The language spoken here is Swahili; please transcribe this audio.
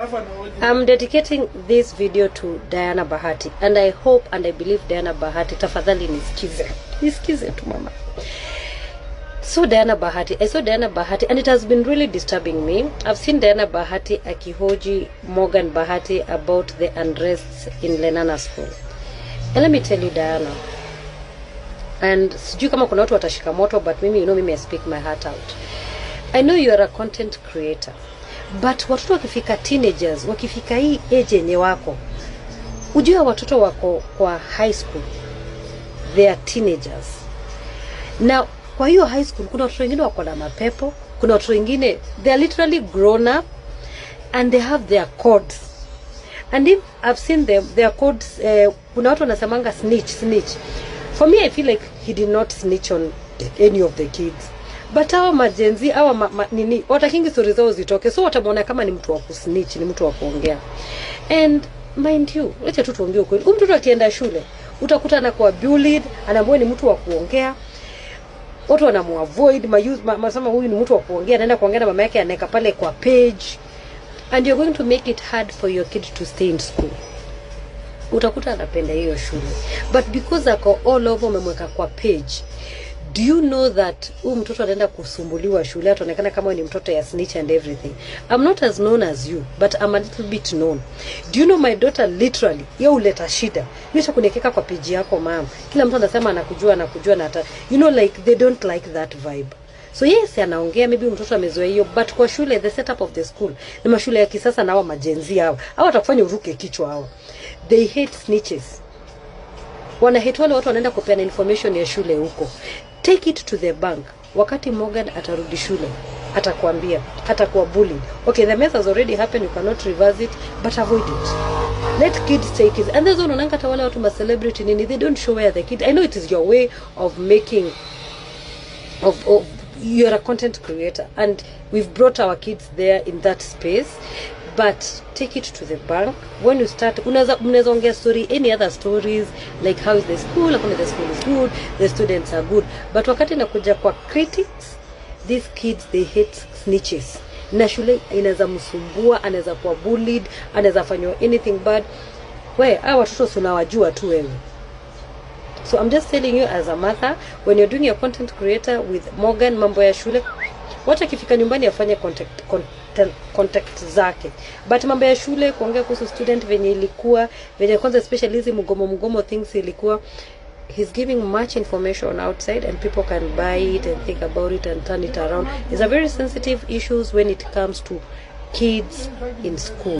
I'm dedicating this video to Diana Bahati, and I hope and I believe Diana Bahati, tafadhali nisikize tu mama. So Diana Bahati, I saw Diana Bahati and it has been really disturbing me. I've seen Diana Bahati akihoji Morgan Bahati about the unrest in Lenana school. And let me tell you, Diana, and sijui kama kuna watu watashika moto, but mimi, mimi I speak my heart out. I know you are a content creator, but watoto wakifika teenagers, wakifika hii age yenye wako, ujua watoto wako kwa high school, they are teenagers. Now, kwa hiyo high school, kuna watoto wengine wako na mapepo, kuna watoto wengine, they are literally grown up, and they have their codes. And if I've seen them, their codes, kuna watu wanasemanga snitch. For me, I feel like he did not snitch on any of the kids. But our majenzi, nini, watakingi stories zao zitoke. So watamuona kama ni mtu wa kusnitch, ni mtu wa kuongea. And mind you, wacha tu tuongee ukweli. Mtoto akienda shule, utakuta anakuwa bullied, anaambiwa ni mtu wa kuongea. Watu wanamuavoid, masema huyu ni mtu wa kuongea, anaenda kuongea na mama yake anaweka pale kwa page. And you're going to make it hard for your kid to stay in school. Utakuta anapenda hiyo shule. But because ako all over umemweka kwa page, do you know that mtoto anaenda kusumbuliwa shule, ataonekana kama ni mtoto ya snitch and everything. I'm not as known as you, but I'm a little bit known. Do you know my daughter literally, yeye uleta shida. Nisha kunikeka kwa page yako mama. Kila mtu anasema anakujua na hata, like they don't like that vibe. So yes, anaongea, maybe mtoto amezoea hiyo, but kwa shule, the setup of the school, na mashule ya kisasa na hawa majenzi hawa watakufanya uruke kichwa hawa. They hate snitches. Wana hate wale watu wanaenda kupeana information ya shule huko. Take it to the bank. Wakati Morgan atarudi shule, atakwambia, hatakuwa bullied. Okay, the mess has already happened, you cannot reverse it, but avoid it. Let kids take it. And there's one unanga wale watu ma celebrity nini, they don't show where the kid. I know it is your way of making you're a content creator, and we've brought our kids there in that space, but take it to the bank. When you start, unaweza ongea story, any other stories, like how is the school, like the school is good, the students are good, but wakati nakuja kwa critics, these kids, they hate snitches. Na shule inaweza msumbua, anaweza kuwa bullied, anaweza fanywa anything bad. Hawa watoto tunawajua tu wewe. So I'm just telling you as a mother, when you're doing your content creator with Morgan, mambo ya shule, wacha kifika nyumbani afanye contact zake. But mambo ya shule, kuongea kuhusu student venye ilikuwa, venye kwanza especially hizi mgomo things ilikuwa, he's giving much information outside and people can buy it and think about it and turn it around. It's a very sensitive issues when it comes to kids in school.